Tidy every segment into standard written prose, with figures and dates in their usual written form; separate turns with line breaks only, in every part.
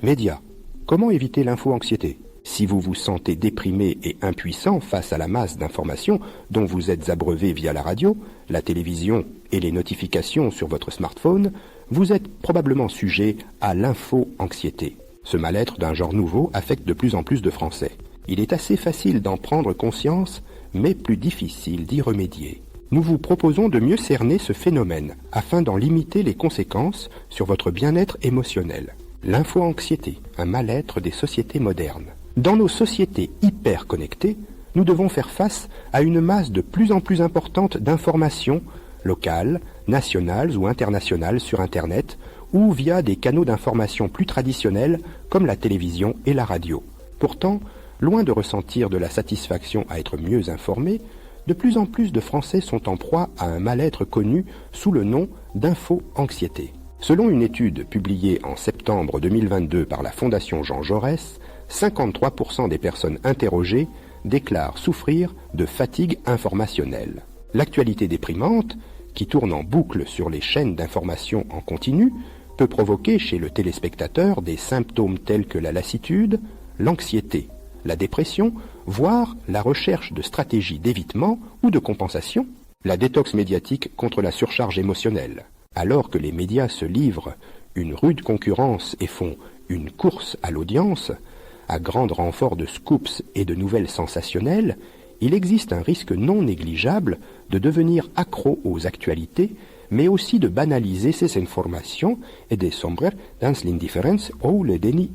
Médias. Comment éviter l'info-anxiété? Si vous vous sentez déprimé et impuissant face à la masse d'informations dont vous êtes abreuvé via la radio, la télévision et les notifications sur votre smartphone, vous êtes probablement sujet à l'info-anxiété. Ce mal-être d'un genre nouveau affecte de plus en plus de Français. Il est assez facile d'en prendre conscience, mais plus difficile d'y remédier. Nous vous proposons de mieux cerner ce phénomène afin d'en limiter les conséquences sur votre bien-être émotionnel. L'info-anxiété, un mal-être des sociétés modernes. Dans nos sociétés hyper connectées, nous devons faire face à une masse de plus en plus importante d'informations locales, nationales ou internationales sur Internet ou via des canaux d'information plus traditionnels comme la télévision et la radio. Pourtant, loin de ressentir de la satisfaction à être mieux informés, de plus en plus de Français sont en proie à un mal-être connu sous le nom d'info-anxiété. Selon une étude publiée en septembre 2022 par la Fondation Jean Jaurès, 53% des personnes interrogées déclarent souffrir de fatigue informationnelle. L'actualité déprimante, qui tourne en boucle sur les chaînes d'information en continu, peut provoquer chez le téléspectateur des symptômes tels que la lassitude, l'anxiété, la dépression, voire la recherche de stratégies d'évitement ou de compensation, la détox médiatique contre la surcharge émotionnelle. Alors que les médias se livrent une rude concurrence et font une course à l'audience, à grand renfort de scoops et de nouvelles sensationnelles, il existe un risque non négligeable de devenir accro aux actualités, mais aussi de banaliser ces informations et de sombrer dans l'indifférence ou le déni.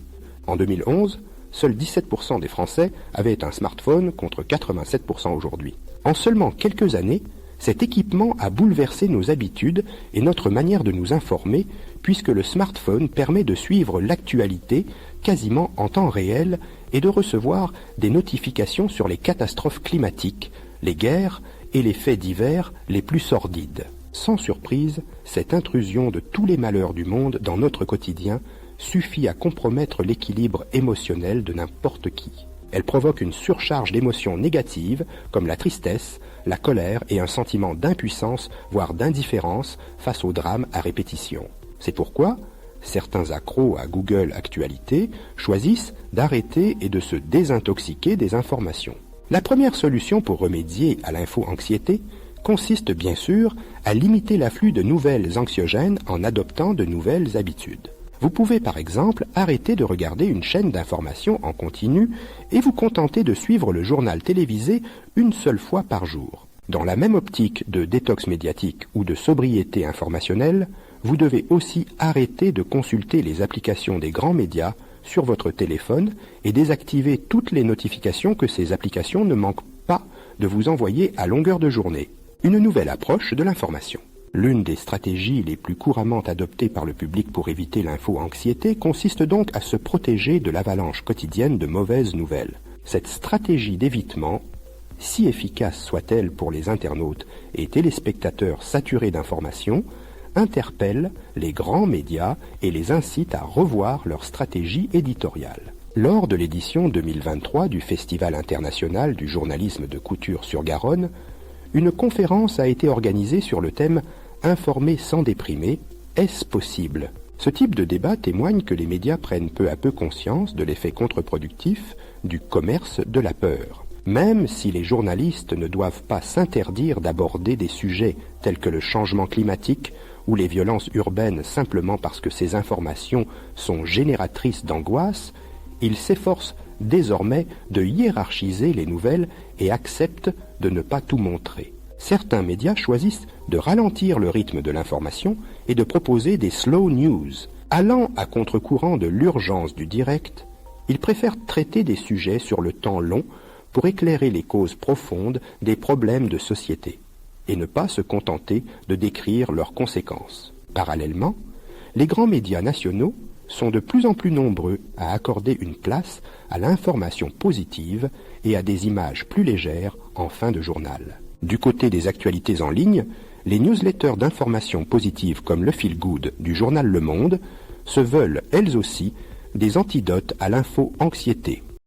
En 2011, seuls 17% des Français avaient un smartphone contre 87% aujourd'hui. En seulement quelques années, cet équipement a bouleversé nos habitudes et notre manière de nous informer, puisque le smartphone permet de suivre l'actualité quasiment en temps réel et de recevoir des notifications sur les catastrophes climatiques, les guerres et les faits divers les plus sordides. Sans surprise, cette intrusion de tous les malheurs du monde dans notre quotidien suffit à compromettre l'équilibre émotionnel de n'importe qui. Elle provoque une surcharge d'émotions négatives comme la tristesse, la colère et un sentiment d'impuissance, voire d'indifférence face aux drames à répétition. C'est pourquoi certains accros à Google Actualité choisissent d'arrêter et de se désintoxiquer des informations. La première solution pour remédier à l'info-anxiété consiste bien sûr à limiter l'afflux de nouvelles anxiogènes en adoptant de nouvelles habitudes. Vous pouvez par exemple arrêter de regarder une chaîne d'information en continu et vous contenter de suivre le journal télévisé une seule fois par jour. Dans la même optique de détox médiatique ou de sobriété informationnelle, vous devez aussi arrêter de consulter les applications des grands médias sur votre téléphone et désactiver toutes les notifications que ces applications ne manquent pas de vous envoyer à longueur de journée. Une nouvelle approche de l'information. L'une des stratégies les plus couramment adoptées par le public pour éviter l'info-anxiété consiste donc à se protéger de l'avalanche quotidienne de mauvaises nouvelles. Cette stratégie d'évitement, si efficace soit-elle pour les internautes et téléspectateurs saturés d'informations, interpelle les grands médias et les incite à revoir leur stratégie éditoriale. Lors de l'édition 2023 du Festival international du journalisme de Couture-sur-Garonne, une conférence a été organisée sur le thème « Informer sans déprimer, est-ce possible ?» Ce type de débat témoigne que les médias prennent peu à peu conscience de l'effet contre-productif du commerce de la peur. Même si les journalistes ne doivent pas s'interdire d'aborder des sujets tels que le changement climatique ou les violences urbaines simplement parce que ces informations sont génératrices d'angoisse, ils s'efforcent désormais de hiérarchiser les nouvelles et acceptent de ne pas tout montrer. Certains médias choisissent de ralentir le rythme de l'information et de proposer des slow news. Allant à contre-courant de l'urgence du direct, ils préfèrent traiter des sujets sur le temps long pour éclairer les causes profondes des problèmes de société et ne pas se contenter de décrire leurs conséquences. Parallèlement, les grands médias nationaux sont de plus en plus nombreux à accorder une place à l'information positive et à des images plus légères en fin de journal. Du côté des actualités en ligne, les newsletters d'information positive comme le Feel Good du journal Le Monde se veulent, elles aussi, des antidotes à l'info-anxiété.